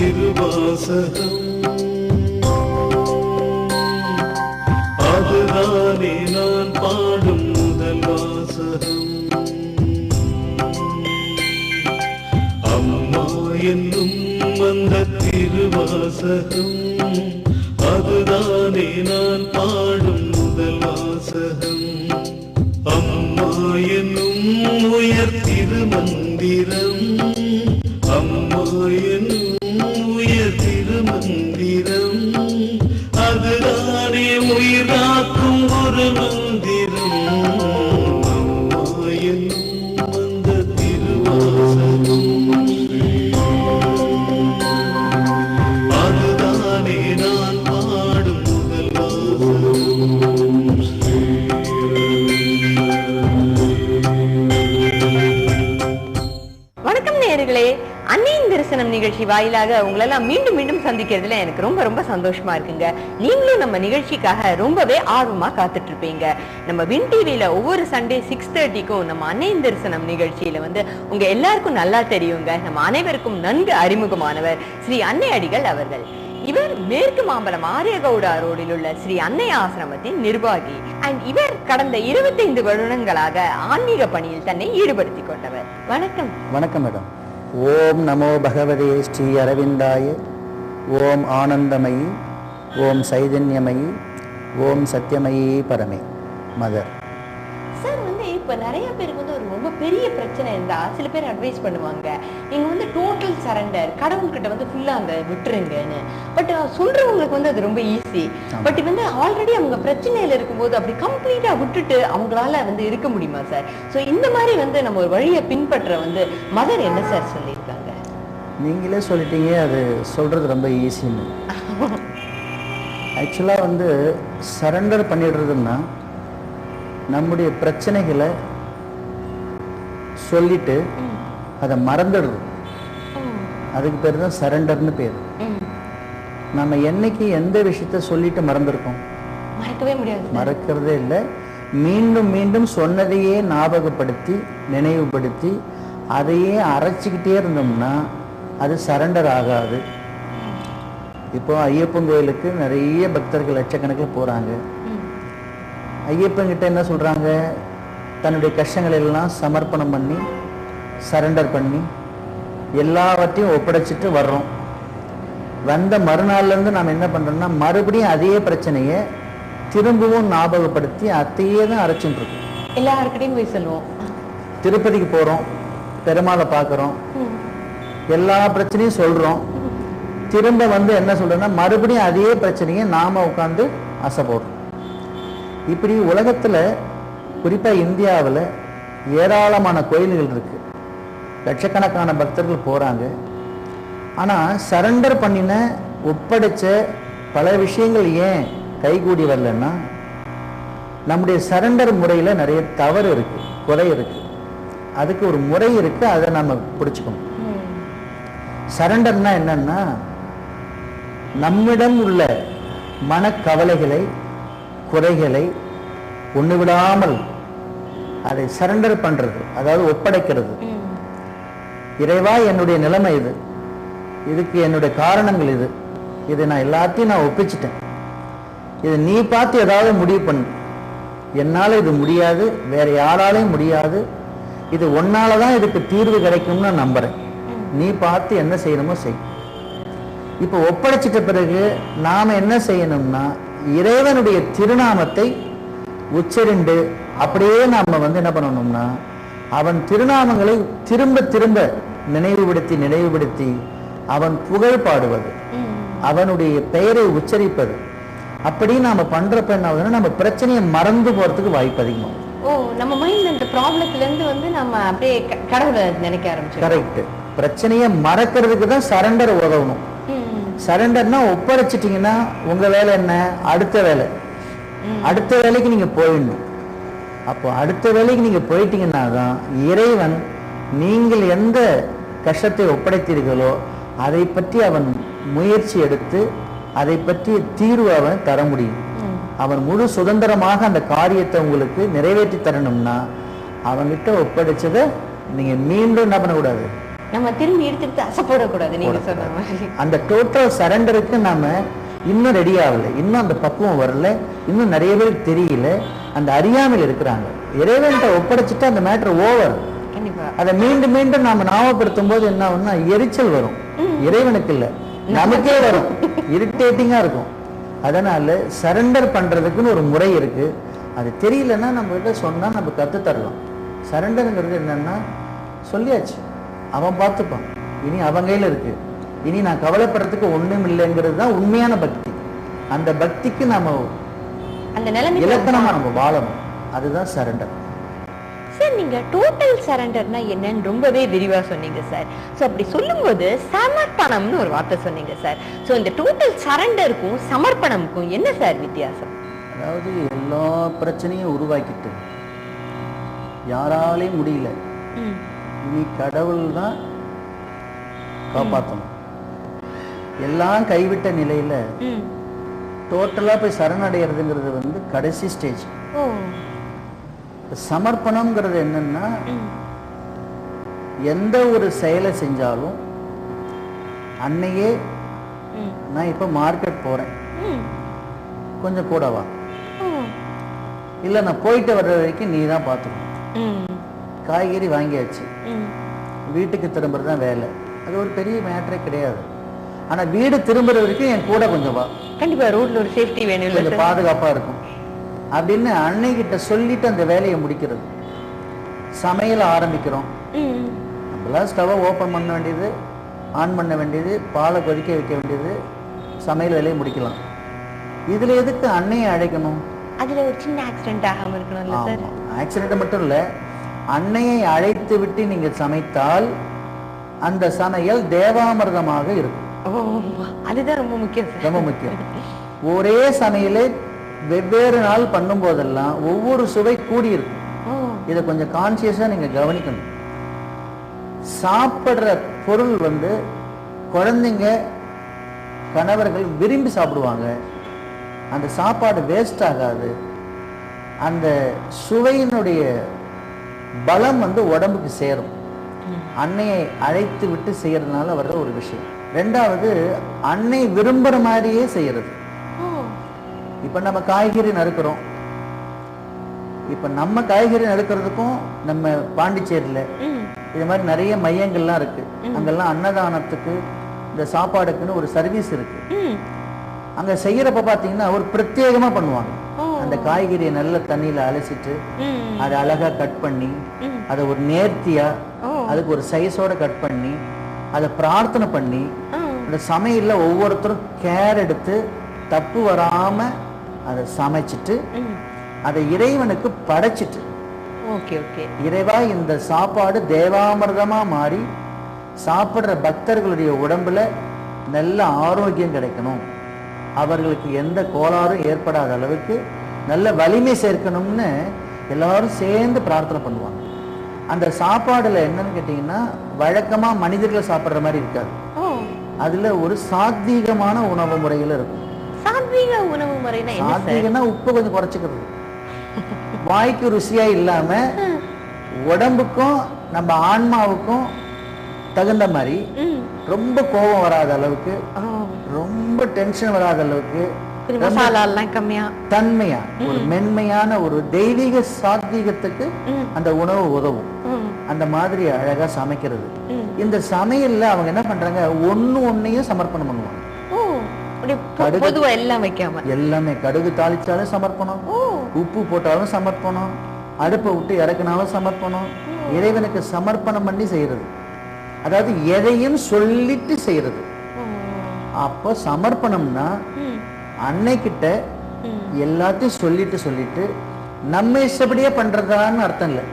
திருவாசகம் அதுதானே நான் பாடும் முதல் வாசகம். அம்மா என்னும் அந்த திருவாசகம் அதுதானே நான் பாடும் முதல் வாசகம். அம்மா என்னும் உயர் திருமந்திரம், அம்மா என்னும் உயர் திருமந்திரம் அதுதானே உயிராக்கும் ஒரு மந்திரம். அம்மா என்னும் அந்த திருவாசகம் அதுதானே நான் பாடும் முதல் வாசகம். வணக்கம் நேயர்களே, அன்னையின் தரிசனம் நிகழ்ச்சி வாயிலாக உங்களெல்லாம் மீண்டும் மீண்டும் சந்திக்கிறதுல எனக்கு ரொம்ப ரொம்ப சந்தோஷமா இருக்குங்க. நீங்களும் நம்ம நிகழ்ச்சிக்காக ரொம்பவே ஆர்வமா காத்துட்டு இருப்பீங்க. நம்ம வின் டிவில ஒவ்வொரு சண்டே 6:30க்கும் நம்ம அன்னையின் தரிசனம் நிகழ்ச்சியில உங்க எல்லாருக்கும் நல்லா தெரியுங்க, நம்ம அனைவருக்கும் நன்கு அறிமுகமானவர் ஸ்ரீ அன்னை அடிகள் அவர்கள். இவர் மேற்கு மாம்பலம் ஆரியகவுடா ரோடில் உள்ள ஸ்ரீ அன்னை ஆசிரமத்தின் நிர்வாகி. அண்ட் இவர் கடந்த 25 வருடங்களாக ஆன்மீக பணியில் தன்னை ஈடுபடுத்திக் கொண்டவர். வணக்கம். வணக்கம் மேடம். ஓம் நமோ பகவதே ஸ்ரீ அரவிந்தாய. ஓம் ஆனந்தமயி, ஓம் சைதன்யமயி, ஓம் சத்யமயி பரமே. மதர் சார் இப்ப நிறைய பேருக்கு ஒரு ரொம்ப பெரிய பிரச்சனை இருந்தா சில பேர் அட்வைஸ் பண்ணுவாங்க, நீங்க டோட்டல் சரண்டர், கடவுள்கிட்ட ஃபுல்லா அந்த விட்டுருங்கன்னு. பட் சொல்றவங்களுக்கு அது ரொம்ப ஈஸி. பட் ஆல்ரெடி அவங்க பிரச்சனையில இருக்கும்போது அப்படி கம்ப்ளீட்டா விட்டுட்டு அவங்களால இருக்க முடியுமா சார்? சோ இந்த மாதிரி நம்ம ஒரு வழியை பின்பற்ற மதர் என்ன சார் சொல்லியிருக்காங்க? நீங்களே சொல்லிட்டீங்க, அது சொல்றது ரொம்ப ஈஸின்னு. ஆக்சுவலா சரண்டர் பண்ணிடுறதுன்னா நம்முடைய பிரச்சனைகளை சொல்லிட்டு அதை மறந்துடுறது. அதுக்கு பேர் தான் சரண்டர்னு பேர். நம்ம என்னைக்கு எந்த விஷயத்த சொல்லிட்டு மறந்துருக்கோம்? மறக்கவே முடியாது, மறக்கிறதே இல்லை. மீண்டும் மீண்டும் சொன்னதையே ஞாபகப்படுத்தி நினைவுபடுத்தி அதையே அரைச்சிக்கிட்டே இருந்தோம்னா அது சரண்டர் ஆகாது. இப்போ ஐயப்பன் கோயிலுக்கு நிறைய பக்தர்கள் லட்சக்கணக்கில் போறாங்க. ஐயப்பன் கிட்ட என்ன சொல்றாங்க? தன்னுடைய கஷ்டங்கள் எல்லாம் சமர்ப்பணம் பண்ணி சரண்டர் பண்ணி எல்லாவற்றையும் ஒப்படைச்சிட்டு வர்றோம். வந்த மறுநாள்ல இருந்து நாம் என்ன பண்றோம்னா மறுபடியும் அதே பிரச்சனையை திரும்பவும் ஞாபகப்படுத்தி அத்தையே தான் அரைச்சுட்டு இருக்கோம். எல்லாருக்கிட்டையும் போய் சொல்லுவோம். திருப்பதிக்கு போறோம், பெருமாளை பார்க்குறோம், எல்லா பிரச்சனையும் சொல்றோம். திரும்ப என்ன சொல்றோம்னா மறுபடியும் அதே பிரச்சனையை நாம உட்காந்து ஆசைப்படுறோம். இப்படி உலகத்துல குறிப்பா இந்தியாவில் ஏராளமான கோயில்கள் இருக்கு, லட்சக்கணக்கான பக்தர்கள் போறாங்க. ஆனா சரண்டர் பண்ணின ஒப்படைச்ச பல விஷயங்கள் ஏன் கைகூடி வரலன்னா நம்முடைய சரண்டர் முறையில நிறைய தவறு இருக்கு, குறை இருக்கு. அதுக்கு ஒரு முறை இருக்கு, அதை நம்ம பிடிச்சுக்கணும். சரண்டர்னா என்னன்னா நம்மிடம் உள்ள மனக்கவலைகளை குறைகளை ஒண்ணு விடாமல் அதை சரண்டர் பண்றது, அதாவது ஒப்படைக்கிறது. இறைவா, என்னுடைய நிலைமை இது, இதுக்கு என்னுடைய காரணங்கள் இது, இதை நான் எல்லாத்தையும் நான் ஒப்பிச்சிட்டேன். இதை நீ பார்த்து ஏதாவது முடிவு பண்ணு. என்னால இது முடியாது, வேற யாராலையும் முடியாது, இது ஒன்னாலதான் இதுக்கு தீர்வு கிடைக்கும்னு நான் நம்புறேன். நீ பார்த்து என்ன செய்யணுமோ செய். இப்போ ஒப்படைச்சிட்ட பிறகு நாம என்ன செய்யணும்னா இறைவனுடைய திருநாமத்தை உச்சரிண்டு அப்படியே நாம என்ன பண்ணணும்னா அவன் திருநாமங்களை திரும்ப திரும்ப நினைவுபடுத்தி அவன் புகழ் பாடுவது, அவனுடைய பெயரை உச்சரிப்பது. அப்படி நாம பண்றப்ப என்ன ஆகுதுன்னா நம்ம பிரச்சனையை மறந்து போறதுக்கு வாய்ப்பு அதிகமாகும். நம்ம மைண்ட் அந்த ப்ராப்ளத்துல இருந்து நம்ம அப்படியே கடவுளை நினைக்க ஆரம்பிச்சோம். கரெக்ட். பிரச்சனையை மறக்கிறதுக்கு தான் சரண்டர் உதவணும். சரண்டர்னா ஒப்படைச்சிட்டீங்கன்னா உங்க வேலை என்ன? அடுத்த வேலை. அடுத்த வேலைக்கு நீங்க போயிடணும். அப்போ அடுத்த வேலைக்கு நீங்க போயிட்டீங்கன்னா தான் இறைவன் நீங்கள் எந்த கஷ்டத்தை ஒப்படைத்தீர்களோ அதை பற்றி அவன் முயற்சி எடுத்து அதை பற்றி தீர்வு அவன் தர முடியும். அவன் முழு சுதந்திரமாக அந்த காரியத்தை உங்களுக்கு நிறைவேற்றி தரணும்னா அவன்கிட்ட ஒப்படைச்சதை நீங்க மீண்டும் என்ன பண்ணக்கூடாது, நம்ம திரும்பி எடுத்து அசைப்படக்கூடாது நீங்க சொன்ன மாதிரி. அந்த டோட்டல் சரண்டருக்கு நாம இன்னும் ரெடி ஆகல, இன்னும் அந்த பக்குவம் வரல, இன்னும் நிறைய பேருக்கு தெரியல, அந்த அறியாமையில் இருக்கிறாங்க. இறைவன்கிட்ட ஒப்படைச்சிட்டு அந்த மேட்டர் ஓவர். கண்டிப்பா அதை மீண்டும் மீண்டும் நாம ஞாபகப்படுத்தும் போது என்ன ஆகும்னா எரிச்சல் வரும். இறைவனுக்கு இல்ல, நமக்கே வரும், இரிட்டேட்டிங்கா இருக்கும். அதனால சரண்டர் பண்றதுக்குன்னு ஒரு முறை இருக்கு. அது தெரியலன்னா நம்ம கிட்ட சொன்னா நம்ம கத்து தரலாம். சரண்டருங்கிறது என்னன்னா சொல்லியாச்சு, அவன் பார்த்துப்பான், இனி அவன் கையில இருக்கு, இனி நான் கவலைப்படுறதுக்கு ஒண்ணும் இல்லைங்கிறது தான் உண்மையான பக்தி. அந்த பக்திக்கு நாம அந்த நிலைமை இலக்கணமா நம்ம வாழணும். அதுதான் சரண்டர். சார் நீங்க டோட்டல் சரண்டர்னா என்னன்னு ரொம்பவே விரிவா சொன்னீங்க சார். சோ அப்படி சொல்லும்போது சமர்ப்பணம்னு ஒரு வார்த்தை சொன்னீங்க சார். சோ இந்த டோட்டல் சரண்டருக்கும் சமர்ப்பணமுக்கும் என்ன சார் வித்தியாசம்? அதாவது எல்லா பிரச்சனையும் உருவாக்கிட்டு யாராலையும் முடியல, இனி கடவுள் தான் காப்பாற்றணும், எல்லாம் கைவிட்ட நிலையில டோட்டலா போய் சரணடைகிறதுங்கிறது வந்து கடைசி ஸ்டேஜ். சமர்ப்பணம்ங்கிறது என்னன்னா எந்த ஒரு செயலை செஞ்சாலும் அன்னையே நான் இப்ப மார்க்கெட் போறேன், கொஞ்சம் கூட வா, இல்ல நான் போயிட்டு வர்ற வரைக்கும் நீ தான் பார்த்துக்கணும். காய்கறி வாங்கியாச்சு, வீட்டுக்கு திரும்புறது தான் வேலை. அது ஒரு பெரிய மேட்டரே கிடையாது. ஆனா வீடு திரும்புற வரைக்கும் என் கூட கொஞ்சம் வா, கண்டிப்பா ரோட்ல ஒரு சேஃப்டி வேணும், கொஞ்சம் பாதுகாப்பா இருக்கும் அப்படின்னு அன்னைகிட்ட சொல்லிட்டு அந்த வேலையை முடிக்கிறது. சமையல ஆரம்பிக்கிறோம், நம்மளாம் ஸ்டவை ஓப்பன் பண்ண வேண்டியது, ஆன் பண்ண வேண்டியது, பாலை கொதிக்க வைக்க வேண்டியது, சமையல் வேலையை முடிக்கலாம். இதுல எதுக்கு அன்னையை அழைக்கணும்? அதுல ஒரு சின்ன ஆக்சிடென்ட் ஆகாம இருக்கணும்ல சார். ஆக்சிடென்ட் மட்டும் இல்ல, அன்னையை அழைத்து விட்டு நீங்க சமைத்தால் அந்த சமையல் தேவாமிர்தமாக இருக்கும். அதுதான் ரொம்ப முக்கியம், ரொம்ப முக்கியம். ஒரே சமையலை வெவ்வேறு நாள் பண்ணும் போதெல்லாம் ஒவ்வொரு சுவை கூடி இருக்கும். இதை கொஞ்சம் கான்சியஸா நீங்க கவனிக்கணும். சாப்பிடுற பொருள் வந்து குழந்தைங்க, கணவர்கள் விரும்பி சாப்பிடுவாங்க. அந்த சாப்பாடு வேஸ்ட் ஆகாது. அந்த சுவையினுடைய பலம் வந்து உடம்புக்கு சேரும். அன்னையை அழைத்து விட்டு செய்யறதுனால வர்ற ஒரு விஷயம். ரெண்டாவது, அன்னை விரும்புற மாதிரியே செய்யறது. இப்ப நம்ம காய்கறி நறுக்கிறோம். இப்ப நம்ம காய்கறி நறுக்கிறதுக்கும் நம்ம பாண்டிச்சேரியில இது மாதிரி நிறைய மையங்கள்லாம் இருக்கு. அங்கெல்லாம் அன்னதானத்துக்கு, இந்த சாப்பாடுக்குன்னு ஒரு சர்வீஸ் இருக்கு. அங்க செய்யறப்ப பாத்தீங்கன்னா ஒரு பிரத்யேகமா பண்ணுவாங்க. அந்த காய்கறியை நல்ல தண்ணியில அலசிட்டு அதை அழகா கட் பண்ணி அதை ஒரு நேர்த்தியா அதுக்கு ஒரு சைஸோட கட் பண்ணி அதை பிரார்த்தனை பண்ணி அந்த சமையல்ல ஒவ்வொருத்தரும் கேர் எடுத்து தப்பு வராம அதை சமைச்சிட்டு அதை இறைவனுக்கு படைச்சிட்டு, இறைவா இந்த சாப்பாடு தேவாமிர்தமா மாறி சாப்பிடுற பக்தர்களுடைய உடம்புல நல்ல ஆரோக்கியம் கிடைக்கணும், அவர்களுக்கு எந்த கோளாறும் ஏற்படாத அளவுக்கு நல்ல வலிமை சேர்க்கணும்னு எல்லாரும் சேர்ந்து பிரார்த்தனை பண்ணுவாங்க. அந்த சாப்பாடுல என்னன்னு கேட்டீங்கன்னா வழக்கமா மனிதர்கள் சாப்பிடுற மாதிரி இருக்காது. அதுல ஒரு சாத்வீகமான உணவு முறையில இருக்கும். சாத்வீகம்னா உப்பு கொஞ்சம் குறைச்சிக்கிறது, வாய்க்கு ருசியா இல்லாம உடம்புக்கும் நம்ம ஆன்மாவுக்கும் தகுந்த மாதிரி, ரொம்ப கோபம் வராத அளவுக்கு, ரொம்ப டென்ஷன் வராத அளவுக்கு, தன்மையா ஒரு மென்மையான ஒரு தெய்வீக சாத்வீகத்துக்கு அந்த உணவு உதவும். அந்த மாதிரி அழகா சமைக்கிறது. இந்த சமையல்ல அவங்க என்ன பண்றாங்க, ஒன்னையும் சமர்ப்பணம் பண்ணுவாங்க. எல்லாமே கடுகு தாளிச்சாலும் சமர்ப்பணம், உப்பு போட்டாலும் சமர்ப்பணம், அடுப்பை விட்டு இறக்குனாலும் சமர்ப்பணம், இறைவனுக்கு சமர்ப்பணம் பண்ணி செய்யறது. அதாவது எதையும் சொல்லிட்டு செய்யறது. அப்போ சமர்ப்பணம்னா அன்னைக்கிட்ட எல்லாத்தையும் சொல்லிட்டு நம்ம இஷ்டப்படியே பண்றதான்னு அர்த்தம் இல்லை.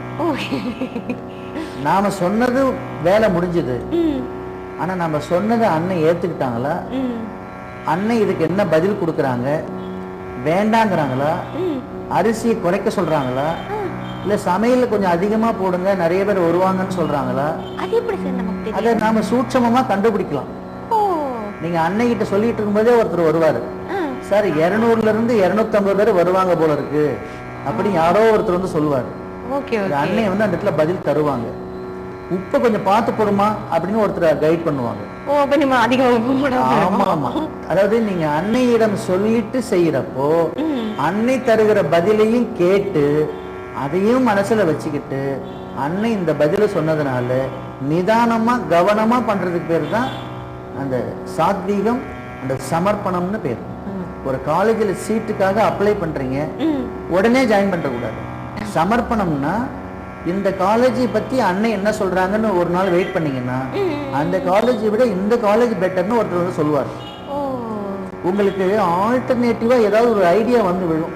நாம சொன்னது வேலை முடிஞ்சது, ஆனா நம்ம சொன்னதை அன்னை ஏத்துக்கிட்டாங்களா, அன்னை இதுக்கு என்ன பதில் கொடுக்கறாங்க, வேண்டாங்கிறாங்களா, அரிசியை குறைக்க சொல்றாங்களா, இல்ல சமையல கொஞ்சம் அதிகமா போடுங்க நிறைய பேர் வருவாங்கன்னு சொல்றாங்களா, அதை நாம சூட்சமமா கண்டுபிடிக்கலாம். நீங்க அன்னை கிட்ட சொல்லிட்டு இருக்கும்போதே ஒருத்தர் வருவாரு, சார் 200ல இருந்து 250 பேர் வருவாங்க போல இருக்கு அப்படி யாரோ ஒருத்தர் வந்து சொல்லுவாரு. அன்னை வந்து அந்த இடத்துல பதில் தருவாங்க. உப்பை கொஞ்சம் பார்த்து போடுமா அப்படின்னு ஒருத்தர் கைட் பண்ணுவாங்க. ஓ, அப்ப நம்ம அதிகம் உப்பு போடாம ஆமா ஆமா. அதாவது நீங்க அன்னையிடம் சொல்லிட்டு செய்யறப்போ அன்னை தருகிற பதிலையும் கேட்டு அதையும் மனசுல வச்சுக்கிட்டு அன்னை இந்த பதில சொன்னதுனால நிதானமா கவனமா பண்றதுக்கு பேர் தான் அந்த சாத்வீகம், அந்த சமர்ப்பணம்னு பேர். ஒரு காலேஜில் சீட்டுக்காக அப்ளை பண்றீங்க, உடனே ஜாயின் பண்ற கூடாது. சமர்ப்பணம்னா இந்த காலேஜை பத்தி அன்னை என்ன சொல்றாங்கன்னு ஒரு நாள் வெயிட் பண்ணீங்கன்னா அந்த காலேஜை விட இந்த காலேஜ் பெட்டர்னு ஒருத்தர் வந்து சொல்லுவார். உங்களுக்கு ஆல்டர்னேட்டிவா ஏதாவது ஒரு ஐடியா வந்து விழும்.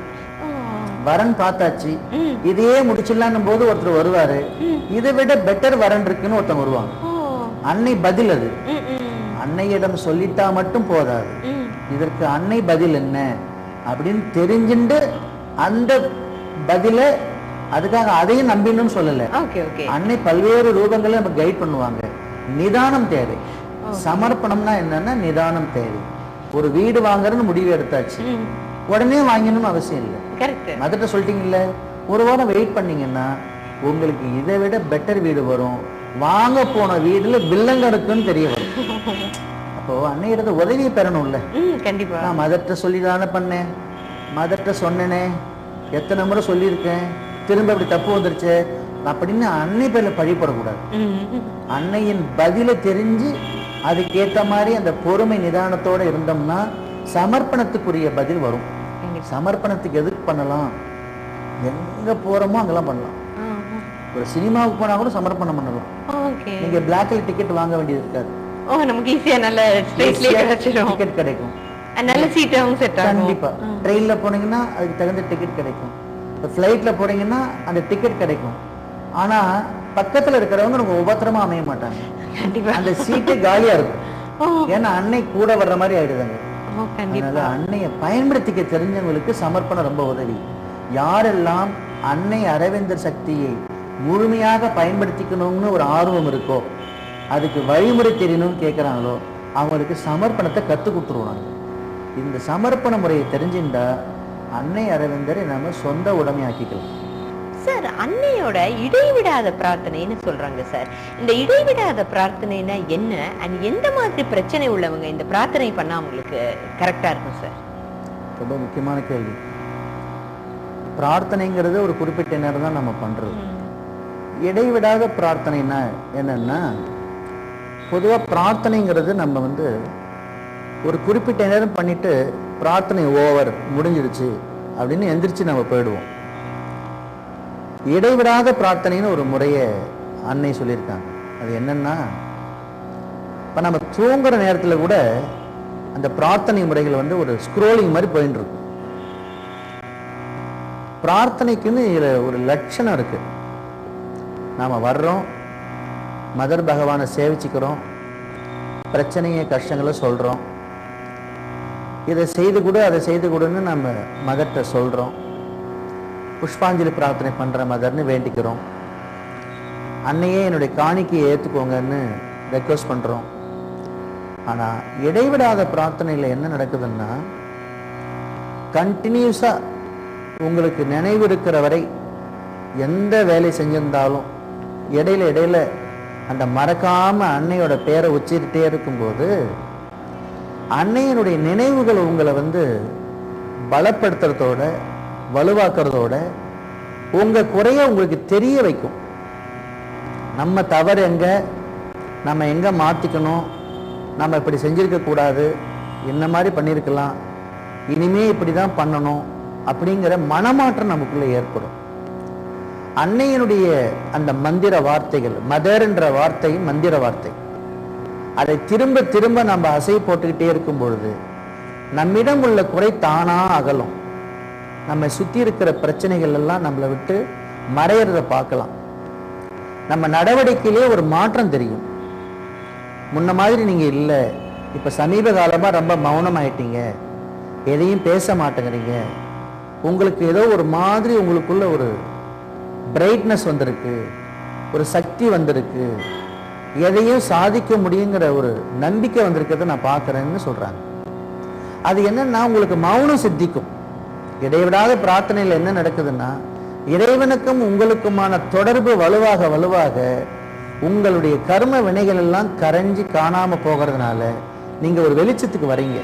வரன் பார்த்தாச்சு, இதையே முடிச்சிடலாம் போது ஒருத்தர் வருவாரு, இதை விட பெட்டர் வரன் இருக்குன்னு ஒருத்தன் வருவாங்க. அன்னை பதில் அது. அன்னையிடம் சொல்லிட்டா மட்டும் போதாது, இதற்கு அன்னை பதில் என்ன அப்படின்னு தெரிஞ்சுட்டு அந்த பதில அதுக்காக அதையும் நம்பின்னு சொல்லல. அன்னை பல்வேறு ரூபங்களை நம்ம கைட் பண்ணுவாங்க. நிதானம் தேவை. சமர்ப்பணம்னா என்னன்னா நிதானம் தேவை. ஒரு வீடு வாங்குறதுன்னு முடிவு எடுத்தாச்சு, உடனே வாங்கணும்னு அவசியம் இல்லை. மதட்ட சொல்லிட்டீங்கல்ல, ஒரு வாரம் வெயிட் பண்ணீங்கன்னா உங்களுக்கு இதை விட பெட்டர் வீடு வரும். வாங்க போன வீடுல வில்லங்க இருக்குன்னு தெரிய வரும். அப்போ அன்னையிடத்த உதவியை பெறணும்ல. கண்டிப்பா. நான் மதட்ட சொல்லி தானே பண்ணேன், மதட்ட சொன்னேனே, எத்தனை முறை சொல்லியிருக்கேன், திரும்ப இப்படி தப்பு வந்துருச்சு அப்படின்னு அன்னை பேர்ல பழிப்படக்கூடாது. அன்னையின் பதில தெரிஞ்சு அதுக்கேற்ற மாதிரி அந்த பொறுமை நிதானத்தோட இருந்தோம்னா சமர்ப்பணத்துக்குரிய பதில் வரும். சமர்ப்பணத்துக்கு எதுக்கு பண்ணலாம், எங்க போறோமோ அங்கெல்லாம் பண்ணலாம். ஒரு சினிமாவுக்கு போனா கூட சமர்ப்பணம் பண்ணலாம். நீங்க பிளாக்ல டிக்கெட் வாங்க வேண்டியது இருக்காது. நமக்கு ஈஸியா நல்ல ஸ்ட்ரெயிட்லயே கிடைச்சிடும், டிக்கெட் கிடைக்கும், நல்ல சீட்டாவும் செட் ஆகும். கண்டிப்பா. ட்ரெயின்ல போனீங்கன்னா அதுக்கு தகுந்த டிக்கெட் கிடைக்கும், ஃப்ளைட்ல போனீங்கன்னா அந்த டிக்கெட் கிடைக்கும். ஆனா பக்கத்துல இருக்கிறவங்க நமக்கு உபத்திரமா அமைய மாட்டாங்க. அந்த சீட்டு காலியா இருக்கும். ஏன்னா அன்னை கூட வர்ற மாதிரி ஆயிடுதாங்க. அதனால அன்னையை பயன்படுத்திக்க தெரிஞ்சவங்களுக்கு சமர்ப்பணம் ரொம்ப உதவி. யாரெல்லாம் அன்னை அரவிந்தர் சக்தியை முழுமையாக பயன்படுத்திக்கணும்னு ஒரு ஆர்வம் இருக்கோ, அதுக்கு வழிமுறை தெரியணும்னு கேட்குறாங்களோ, அவங்களுக்கு சமர்ப்பணத்தை கற்றுக் கொடுத்துருவாங்க. இந்த சமர்ப்பண முறையை தெரிஞ்சுட்டா அன்னை அரவிந்தரை நம்ம சொந்த உடைமையாக்கிக்கலாம். சார், அன்னையோட இடைவிடாத பிரார்த்தனைன்னு சொல்றாங்க சார். இந்த இடைவிடாத பிரார்த்தனைனா என்ன, அண்ட் எந்த மாதிரி பிரச்சனை உள்ளவங்க இந்த பிரார்த்தனை பண்ணா அவங்களுக்கு கரெக்டா இருக்கும் சார்? ரொம்ப முக்கியமான கேள்வி. பிரார்த்தனைங்கிறது ஒரு குறிப்பிட்ட நேரம் தான் நம்ம பண்றது. இடைவிடாத பிரார்த்தனைனா என்னன்னா, பொதுவாக பிரார்த்தனைங்கிறது நம்ம வந்து ஒரு குறிப்பிட்ட நேரம் பண்ணிட்டு பிரார்த்தனை ஓவர் முடிஞ்சிடுச்சு அப்படின்னு எந்திரிச்சு நம்ம போயிடுவோம். இடைவிடாத பிரார்த்தனைன்னு ஒரு முறையை அன்னை சொல்லியிருக்காங்க. அது என்னன்னா, இப்போ நம்ம தூங்குற நேரத்தில் கூட அந்த பிரார்த்தனை முறைகள் வந்து ஒரு ஸ்க்ரோலிங் மாதிரி போயிட்டு இருக்கும். பிரார்த்தனைக்குன்னு இதில் ஒரு லட்சணம் இருக்கு. நாம் வர்றோம், மதர் பகவானை சேவிச்சுக்கிறோம், பிரச்சனையை கஷ்டங்களை சொல்கிறோம், இதை செய்து கொடு அதை செய்து கொடுன்னு நம்ம மதர்கிட்ட சொல்கிறோம், புஷ்பாஞ்சலி பிரார்த்தனை பண்ணுற மதர்னு வேண்டிக்கிறோம், அன்னையே என்னுடைய காணிக்கையை ஏற்றுக்கோங்கன்னு ரெக்வஸ்ட் பண்ணுறோம். ஆனால் இடைவிடாத பிரார்த்தனையில் என்ன நடக்குதுன்னா, கண்டினியூஸாக உங்களுக்கு நினைவு இருக்கிற வரை எந்த வேலை செஞ்சிருந்தாலும் இடையில இடையில அந்த மறக்காம அன்னையோட பேரை உச்சரிட்டே இருக்கும்போது அன்னையினுடைய நினைவுகள் உங்களை வந்து பலப்படுத்துறதோட வலுவாக்குறதோட உங்க குறைய உங்களுக்கு தெரிய வைக்கும். நம்ம தவறு எங்க, நம்ம எங்க மாத்திக்கணும், நம்ம இப்படி செஞ்சிருக்க கூடாது, என்ன மாதிரி பண்ணியிருக்கலாம், இனிமே இப்படிதான் பண்ணணும் அப்படிங்கிற மனமாற்றம் நமக்குள்ள ஏற்படும். அன்னையினுடைய அந்த மந்திர வார்த்தைகள், மதர் என்ற வார்த்தை மந்திர வார்த்தை, அதை திரும்ப திரும்ப நம்ம அசை போட்டுக்கிட்டே இருக்கும் பொழுது நம்மிடம் உள்ள குறை தானா அகலும். நம்ம சுத்தி இருக்கிற பிரச்சனைகள் எல்லாம் நம்மளை விட்டு மறையறத பார்க்கலாம். நம்ம நடவடிக்கையிலே ஒரு மாற்றம் தெரியும். முன்ன மாதிரி நீங்க இல்லை, இப்ப சமீப காலமா ரொம்ப மௌனம் ஆயிட்டீங்க, எதையும் பேச மாட்டேங்கிறீங்க, உங்களுக்கு ஏதோ ஒரு மாதிரி உங்களுக்குள்ள ஒரு பிரைட்னஸ் வந்திருக்கு, ஒரு சக்தி வந்திருக்கு, எதையும் சாதிக்க முடியுங்கிற ஒரு நம்பிக்கை வந்திருக்கிறத நான் பார்க்குறேன்னு சொல்றாங்க. அது என்னன்னா, உங்களுக்கு மௌனம் சித்திக்கும். இடைவிடாத பிரார்த்தனையில் என்ன நடக்குதுன்னா, இறைவனுக்கும் உங்களுக்குமான தொடர்பு வலுவாக வலுவாக உங்களுடைய கர்ம வினைகள் எல்லாம் கரைஞ்சி காணாம போகிறதுனால நீங்க ஒரு வெளிச்சத்துக்கு வரீங்க.